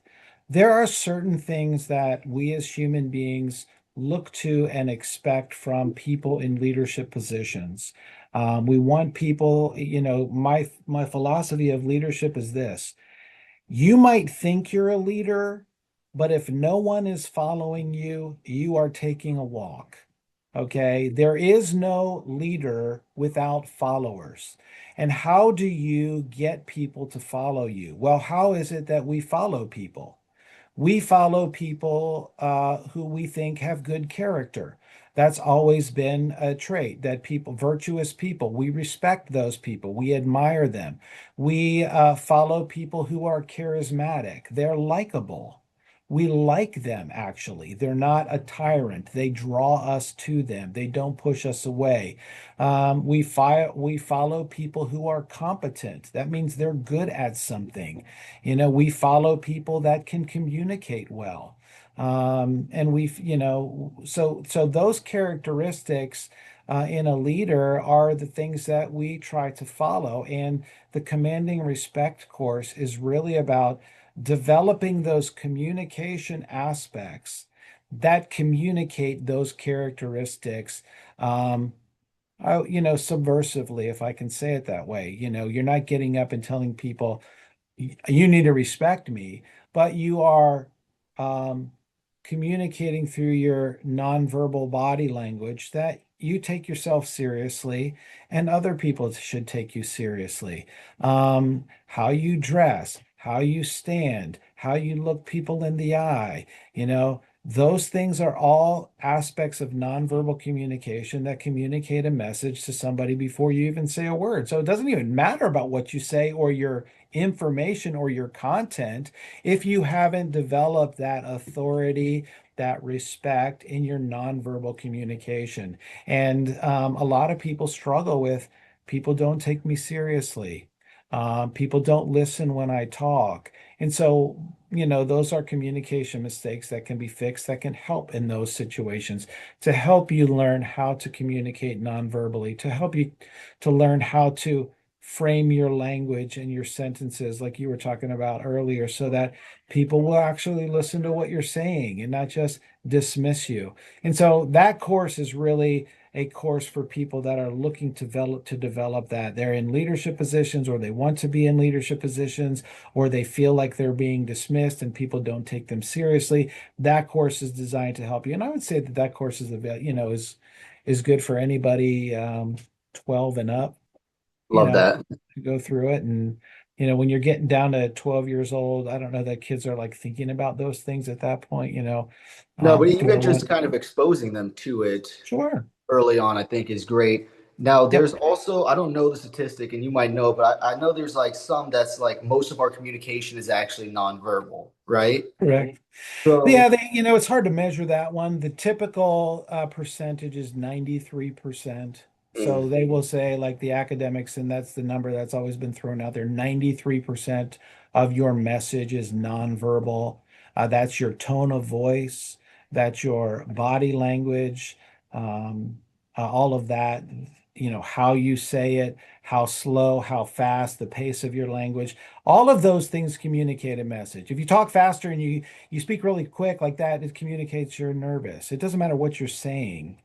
there are certain things that we as human beings look to and expect from people in leadership positions. We want people, my philosophy of leadership is this. You might think you're a leader, but if no one is following you, you are taking a walk. Okay. There is no leader without followers. And how do you get people to follow you? Well, how is it that we follow people? We follow people who we think have good character. That's always been a trait that people, virtuous people, we respect those people, we admire them. We follow people who are charismatic, they're likable. We like them actually. They're not a tyrant. They draw us to them. They don't push us away. We follow people who are competent. That means they're good at something. We follow people that can communicate well. And so those characteristics in a leader are the things that we try to follow. And the Commanding Respect course is really about developing those communication aspects that communicate those characteristics. Subversively, if I can say it that way. You're not getting up and telling people, you need to respect me, but you are um, communicating through your nonverbal body language that you take yourself seriously and other people should take you seriously. How you dress, how you stand, how you look people in the eye, those things are all aspects of nonverbal communication that communicate a message to somebody before you even say a word. So it doesn't even matter about what you say or your information or your content if you haven't developed that authority, that respect in your nonverbal communication. And a lot of people struggle with people don't take me seriously. People don't listen when I talk. And so, those are communication mistakes that can be fixed, that can help in those situations to help you learn how to communicate nonverbally, to help you to learn how to frame your language and your sentences, like you were talking about earlier, so that people will actually listen to what you're saying and not just dismiss you. And so that course is really a course for people that are looking to develop that. They're in leadership positions, or they want to be in leadership positions, or they feel like they're being dismissed and people don't take them seriously. That course is designed to help you. And I would say that that course is good for anybody 12 and up, you Love know, that. to go through it. And when you're getting down to 12 years old, I don't know that kids are like thinking about those things at that point, No, but because even I just want, kind of exposing them to it sure. early on, I think is great. Now, there's Yep. also, I don't know the statistic and you might know, but I know there's like some that's like most of our communication is actually nonverbal, right? Correct. So, Yeah, it's hard to measure that one. The typical percentage is 93%. mm, So they will say, like the academics, and that's the number that's always been thrown out there, 93% of your message is nonverbal. That's your tone of voice, that's your body language, all of that, how you say it, how slow, how fast, the pace of your language. All of those things communicate a message. If you talk faster and you speak really quick like that, it communicates you're nervous. It doesn't matter what you're saying.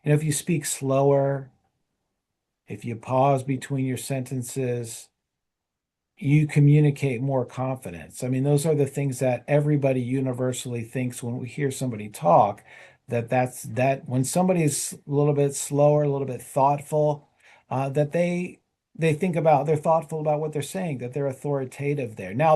If you speak slower, if you pause between your sentences, you communicate more confidence. I mean, those are the things that everybody universally thinks when we hear somebody talk, that when somebody's a little bit slower, a little bit thoughtful, that they're thoughtful about what they're saying, that they're authoritative there. Now,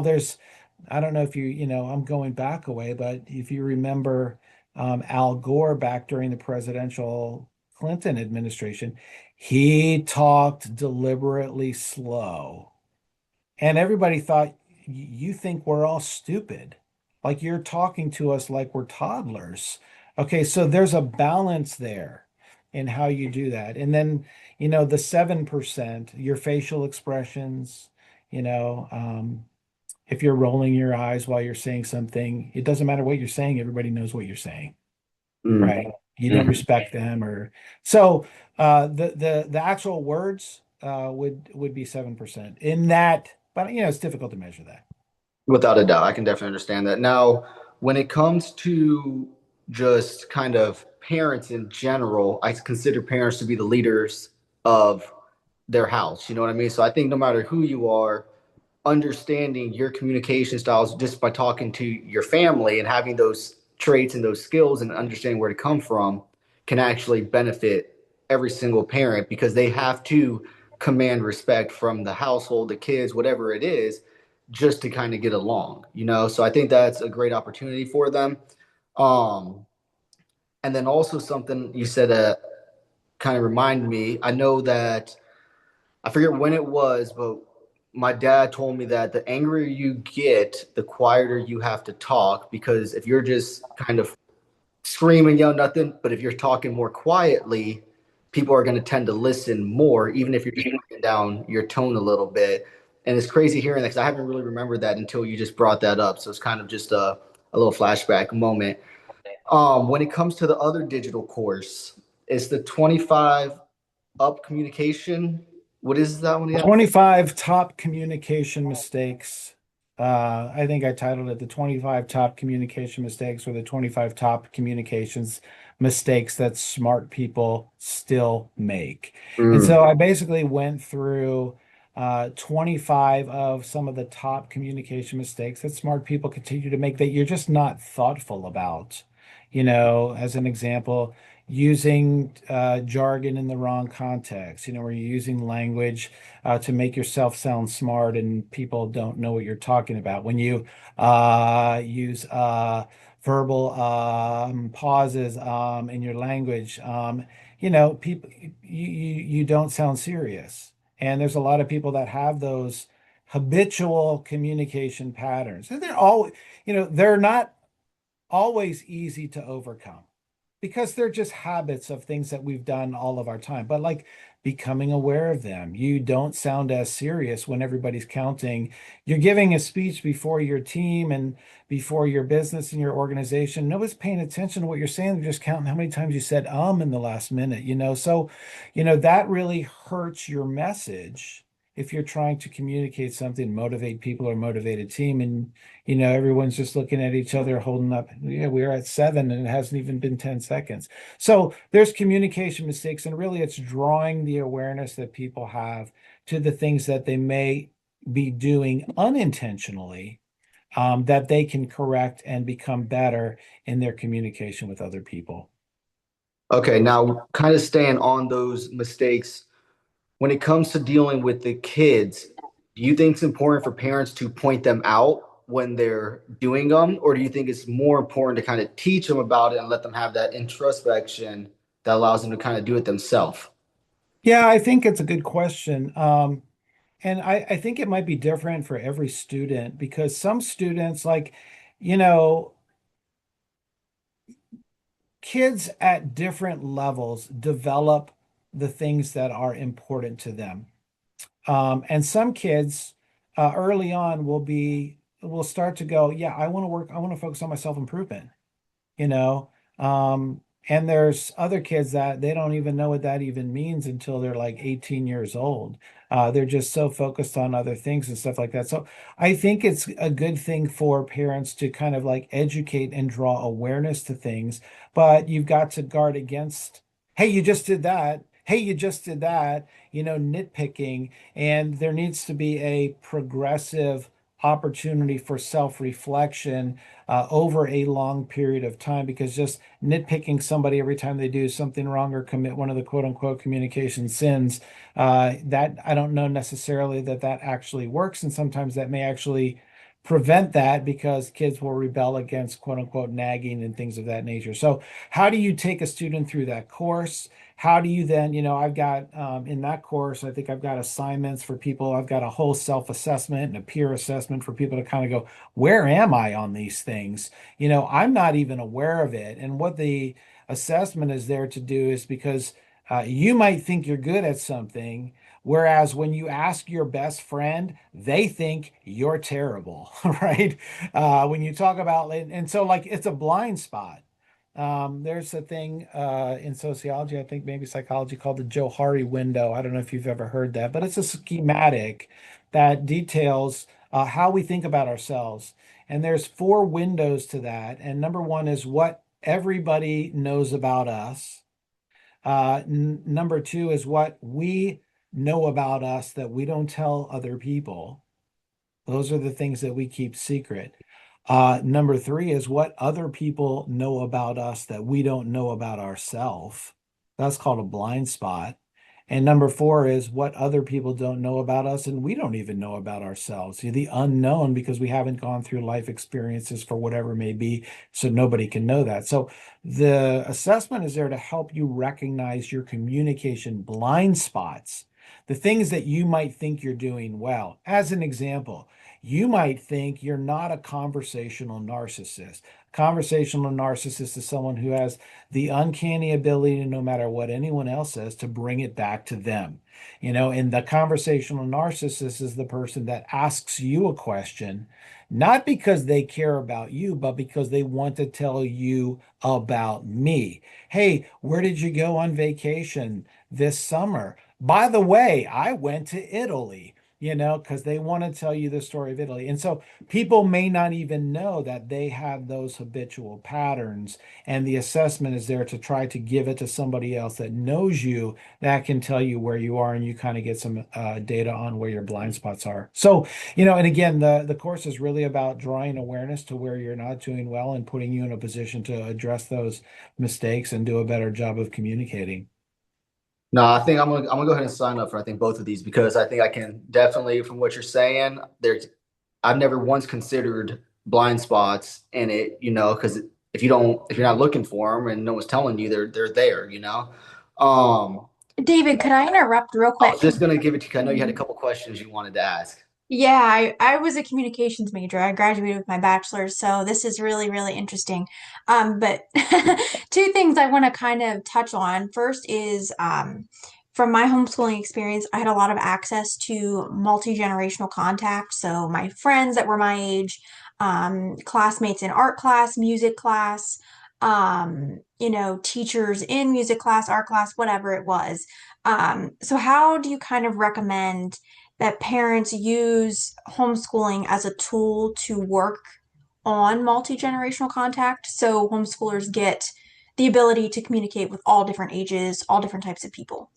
I don't know if I'm going back a way, but if you remember Al Gore back during the presidential Clinton administration, he talked deliberately slow, and everybody thought, you think we're all stupid. Like you're talking to us like we're toddlers. Okay, so there's a balance there in how you do that. And then, the 7%, your facial expressions, you know, um, if you're rolling your eyes while you're saying something, it doesn't matter what you're saying, everybody knows what you're saying, mm, right? You don't mhm. respect them, or so the actual words would be 7% in that, but it's difficult to measure that. Without a doubt, I can definitely understand that. Now, when it comes to just kind of parents in general, I consider parents to be the leaders of their house. You know what I mean? So I think no matter who you are, understanding your communication styles just by talking to your family and having those traits and those skills and understanding where to come from can actually benefit every single parent because they have to command respect from the household, the kids, whatever it is, just to kind of get along, you know? So I think that's a great opportunity for them. Um, and then also something you said kind of reminded me. I know that I forget when it was, but my dad told me that the angrier you get, the quieter you have to talk because if you're just kind of screaming, yell nothing, but if you're talking more quietly, people are going to tend to listen more, even if you're just bringing down your tone a little bit. And it's crazy hearing that because I haven't really remembered that until you just brought that up. So it's kind of just a little flashback moment. When it comes to the other digital course, it's the 25 up communication. What is that one again? 25 top communication mistakes. I think I titled it the 25 top communication mistakes, or the 25 top communications mistakes that smart people still make. And Mm, so I basically went through 25 of some of the top communication mistakes that smart people continue to make that you're just not thoughtful about. As an example, using jargon in the wrong context, where you're using language to make yourself sound smart and people don't know what you're talking about. When you use verbal pauses in your language, people, you don't sound serious. And there's a lot of people that have those habitual communication patterns. And they're not always easy to overcome because they're just habits of things that we've done all of our time. But like becoming aware of them, you don't sound as serious when everybody's counting. You're giving a speech before your team and before your business and your organization. Nobody's paying attention to what you're saying. They're just counting how many times you said in the last minute, So, that really hurts your message. if you're trying to communicate something, motivate people or motivate a team, and everyone's just looking at each other holding up, yeah, we're at 7 and it hasn't even been 10 seconds. So there's communication mistakes, and really it's drawing the awareness that people have to the things that they may be doing unintentionally, that they can correct and become better in their communication with other people. Okay, now kind of staying on those mistakes, when it comes to dealing with the kids, do you think it's important for parents to point them out when they're doing them, or do you think it's more important to kind of teach them about it and let them have that introspection that allows them to kind of do it themselves? Yeah, I think it's a good question. And I think it might be different for every student, because some students, like, you know, kids at different levels develop the things that are important to them. And some kids early on will start to go, yeah, I want to focus on my self-improvement, you know. And there's other kids that they don't even know what that even means until they're like 18 years old. They're just so focused on other things and stuff like that. So I think it's a good thing for parents to kind of like educate and draw awareness to things, but you've got to guard against, hey, you just did that. Hey, you just did that, nitpicking. And there needs to be a progressive opportunity for self-reflection over a long period of time, because just nitpicking somebody every time they do something wrong or commit one of the quote unquote communication sins, that I don't know necessarily that that actually works. And sometimes that may actually prevent that, because kids will rebel against quote unquote nagging and things of that nature. So, how do you take a student through that course? How do you then, I've got in that course, I think I've got assignments for people. I've got a whole self-assessment and a peer assessment for people to kind of go, where am I on these things? I'm not even aware of it. And what the assessment is there to do is, because you might think you're good at something, whereas when you ask your best friend, they think you're terrible, right? When you talk about, and so like it's a blind spot. There's a thing in sociology, I think maybe psychology, called the Johari window. I don't know if you've ever heard that, but it's a schematic that details how we think about ourselves. And there's 4 windows to that. And number one is what everybody knows about us. Number two is what we know about us that we don't tell other people. Those are the things that we keep secret. Number three is what other people know about us that we don't know about ourselves. That's called a blind spot. And number four is what other people don't know about us and we don't even know about ourselves. You're the unknown, because we haven't gone through life experiences for whatever it may be, so nobody can know that. So the assessment is there to help you recognize your communication blind spots, the things that you might think you're doing well. As an example, you might think you're not a conversational narcissist. Conversational narcissist is someone who has the uncanny ability, no matter what anyone else says, to bring it back to them. And the conversational narcissist is the person that asks you a question, not because they care about you, but because they want to tell you about me. Hey, where did you go on vacation this summer? By the way, I went to Italy. Because they want to tell you the story of Italy. And so people may not even know that they have those habitual patterns. And the assessment is there to try to give it to somebody else that knows you, that can tell you where you are, and you kind of get some data on where your blind spots are. So, and again, the course is really about drawing awareness to where you're not doing well and putting you in a position to address those mistakes and do a better job of communicating. No, I think I'm gonna go ahead and sign up for I think both of these because I think I can definitely from what you're saying, there's I've never once considered blind spots in it, because if you're not looking for them and no one's telling you they're there. Um, David, could I interrupt real I was quick? just gonna give it to you. I know you had a couple questions you wanted to ask. Yeah, I was a communications major. I graduated with my bachelor's, so this is really, really interesting. But two things I want to kind of touch on. First is from my homeschooling experience, I had a lot of access to multi-generational contact. So my friends that were my age, classmates in art class, music class, teachers in music class, art class, whatever it was. So how do you kind of recommend that parents use homeschooling as a tool to work on multi-generational contact. So homeschoolers get the ability to communicate with all different ages, all different types of people.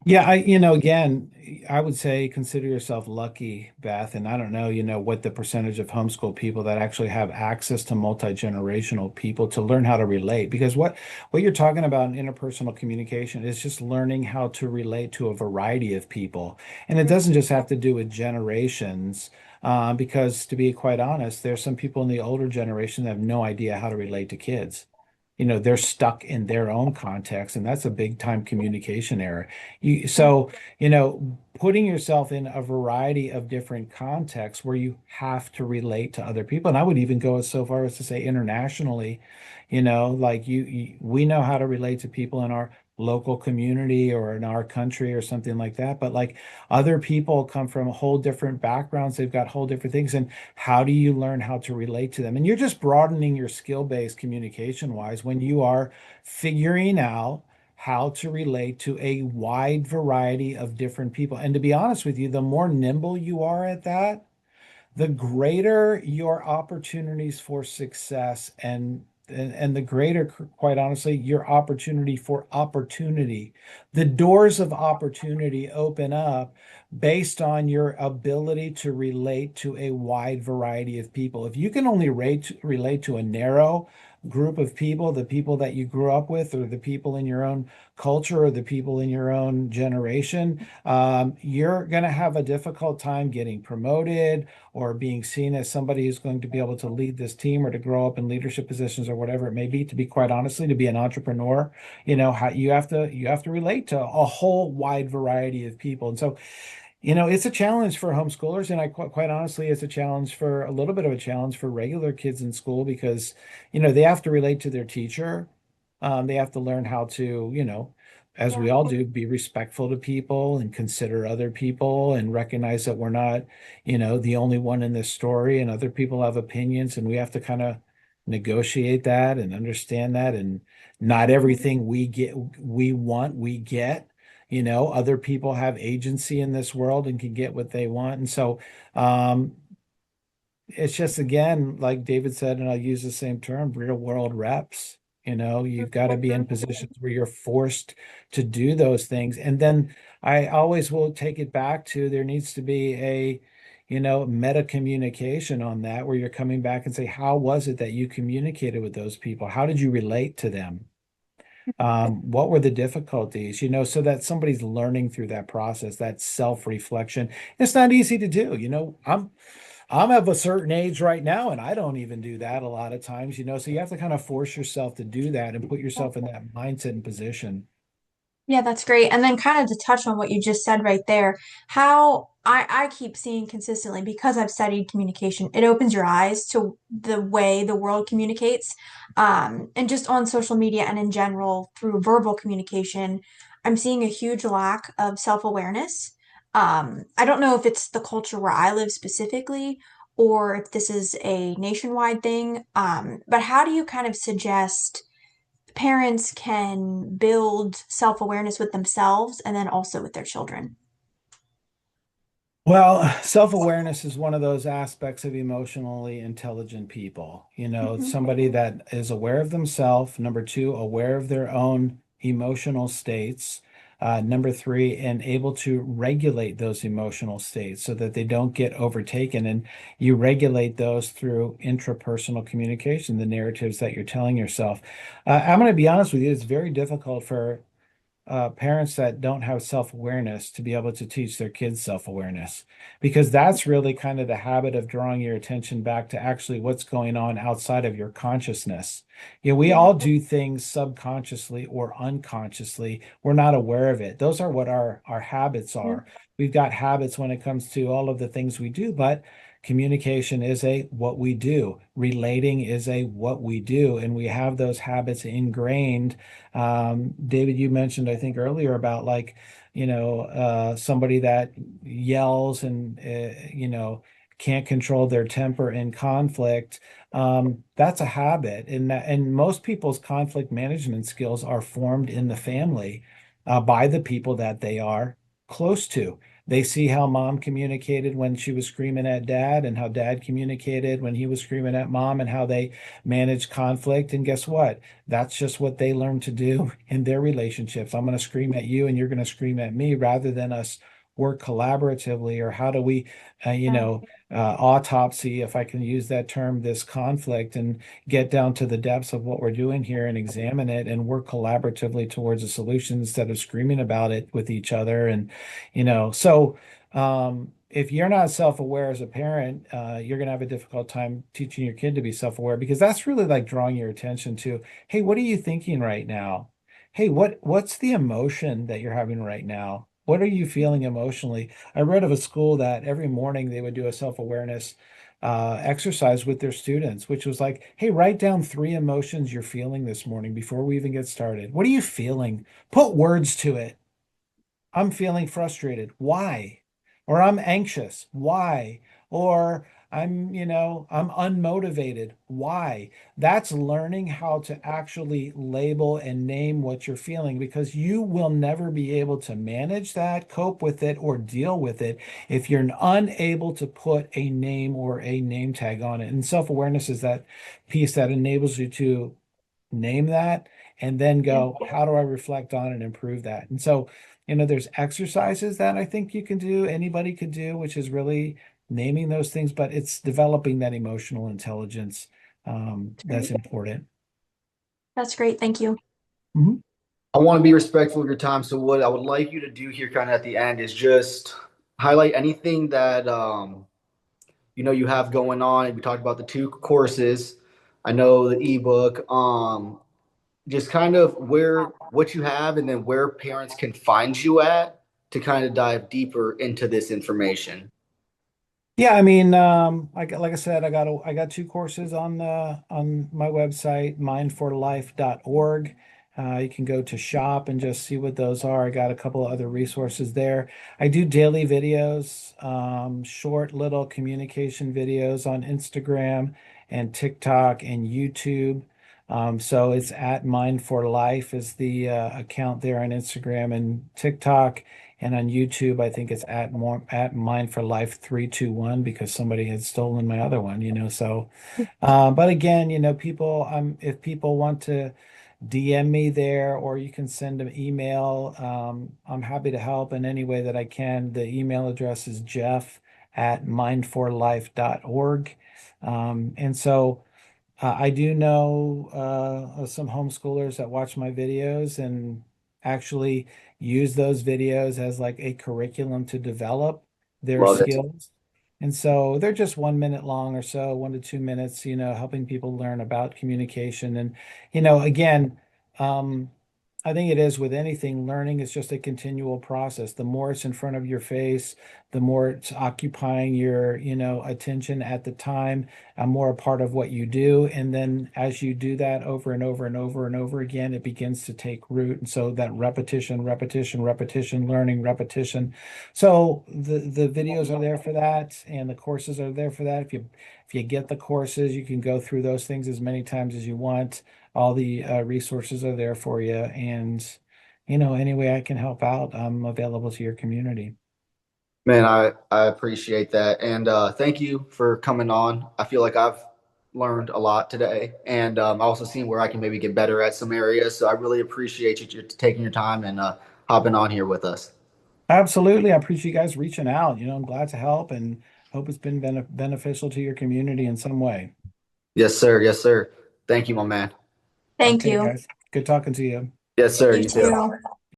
Yeah, again, I would say consider yourself lucky, Beth. And I don't know, what the percentage of homeschool people that actually have access to multi-generational people to learn how to relate. Because what you're talking about in interpersonal communication is just learning how to relate to a variety of people. And it doesn't just have to do with generations. Because to be quite honest, there's some people in the older generation that have no idea how to relate to kids. They're stuck in their own context, and that's a big time communication error. So, putting yourself in a variety of different contexts where you have to relate to other people. And I would even go so far as to say internationally, like we know how to relate to people in our local community or in our country or something like that. But like other people come from whole different backgrounds, they've got whole different things. And how do you learn how to relate to them? And you're just broadening your skill-based communication wise when you are figuring out how to relate to a wide variety of different people. And to be honest with you, the more nimble you are at that, the greater your opportunities for success and the greater, quite honestly, your opportunity for opportunity. The doors of opportunity open up based on your ability to relate to a wide variety of people. If you can only relate to a narrow group of people, the people that you grew up with, or the people in your own culture, or the people in your own generation, you're going to have a difficult time getting promoted or being seen as somebody who's going to be able to lead this team or to grow up in leadership positions or whatever it may be. To be quite honestly, to be an entrepreneur, how you have to relate to a whole wide variety of people. And so it's a challenge for homeschoolers, and quite honestly, it's a little bit of a challenge for regular kids in school because, they have to relate to their teacher. They have to learn how to, as Yeah. we all do, be respectful to people and consider other people and recognize that we're not, the only one in this story, and other people have opinions, and we have to kind of negotiate that and understand that. And not everything we get. Other people have agency in this world and can get what they want. And so it's just, again, like David said, and I'll use the same term, real world reps. You've got to be in positions where you're forced to do those things. And then I always will take it back to there needs to be a, meta communication on that, where you're coming back and say, how was it that you communicated with those people? How did you relate to them? What were the difficulties, so that somebody's learning through that process, that self-reflection. It's not easy to do. I'm of a certain age right now, and I don't even do that a lot of times, so you have to kind of force yourself to do that and put yourself in that mindset and position. Yeah, that's great. And then kind of to touch on what you just said right there, how I keep seeing consistently because I've studied communication, it opens your eyes to the way the world communicates. And just on social media and in general through verbal communication, I'm seeing a huge lack of self-awareness. I don't know if it's the culture where I live specifically or if this is a nationwide thing. But how do you kind of suggest parents can build self-awareness with themselves and then also with their children? Well, self-awareness is one of those aspects of emotionally intelligent people. Mhm. Somebody that is aware of themselves. Number two, aware of their own emotional states. Number three, and able to regulate those emotional states so that they don't get overtaken. And you regulate those through intrapersonal communication, the narratives that you're telling yourself. I'm going to be honest with you, it's very difficult for parents that don't have self-awareness to be able to teach their kids self-awareness, because that's really kind of the habit of drawing your attention back to actually what's going on outside of your consciousness. We Yeah. all do things subconsciously or unconsciously. We're not aware of it. Those are what our habits Yeah. are. We've got habits when it comes to all of the things we do, but communication is a what we do. Relating is a what we do, and we have those habits ingrained. David, you mentioned, I think earlier about like, somebody that yells and, can't control their temper in conflict. That's a habit. And most people's conflict management skills are formed in the family by the people that they are close to. They see how mom communicated when she was screaming at dad and how dad communicated when he was screaming at mom and how they managed conflict. And guess what? That's just what they learn to do in their relationships. I'm going to scream at you and you're going to scream at me rather than us work collaboratively, or how do we, Yeah. autopsy, if I can use that term, this conflict and get down to the depths of what we're doing here and examine it and work collaboratively towards a solution instead of screaming about it with each other. And, if you're not self-aware as a parent, you're going to have a difficult time teaching your kid to be self-aware, because that's really like drawing your attention to, hey, what are you thinking right now? Hey, what's the emotion that you're having right now? What are you feeling emotionally? I read of a school that every morning they would do a self-awareness exercise with their students, which was like, hey, write down 3 emotions you're feeling this morning before we even get started. What are you feeling? Put words to it. I'm feeling frustrated. Why? Or I'm anxious. Why? Or I'm unmotivated. Why? That's learning how to actually label and name what you're feeling, because you will never be able to manage that, cope with it, or deal with it if you're unable to put a name or a name tag on it. And self-awareness is that piece that enables you to name that and then Yeah. go, how do I reflect on and improve that? And so, there's exercises that I think you can do, anybody could do, which is really naming those things, but it's developing that emotional intelligence that's important. That's great. Thank you. Mhm. I want to be respectful of your time. So what I would like you to do here kind of at the end is just highlight anything that you have going on. We talked about the 2 courses. I know the ebook. Just kind of where what you have and then where parents can find you at to kind of dive deeper into this information. Yeah, I mean, like I said, I got 2 courses on my website, mindforlife.org. You can go to shop and just see what those are. I got a couple of other resources there. I do daily videos, short little communication videos on Instagram and TikTok and YouTube. So it's at Mind for Life is the account there on Instagram and TikTok. And on YouTube, I think it's at Mind for Life 321, because somebody had stolen my other one, So, but again, people, if people want to DM me there, or you can send an email, I'm happy to help in any way that I can. The email address is jeff@mindforlife.org. And so, I do know some homeschoolers that watch my videos and actually use those videos as like a curriculum to develop their Love it. skills. And so they're just 1 minute long or so, 1 to 2 minutes, helping people learn about communication. And, again, um, I think it is with anything, learning is just a continual process. The more it's in front of your face, the more it's occupying your, attention at the time, more a part of what you do. And then as you do that over and over and over and over again, it begins to take root. And so that repetition, repetition, repetition, learning, repetition. So the videos are there for that, and the courses are there for that. If you get the courses, you can go through those things as many times as you want. All the resources are there for you. And, any way I can help out, I'm available to your community. Man, I appreciate that. And thank you for coming on. I feel like I've learned a lot today. And also seen where I can maybe get better at some areas. So I really appreciate you taking your time and hopping on here with us. Absolutely. I appreciate you guys reaching out. I'm glad to help and hope it's been beneficial to your community in some way. Yes, sir. Yes, sir. Thank you, my man. Thank Okay, you. guys. Good talking to you. Yes, sir. You You too. too.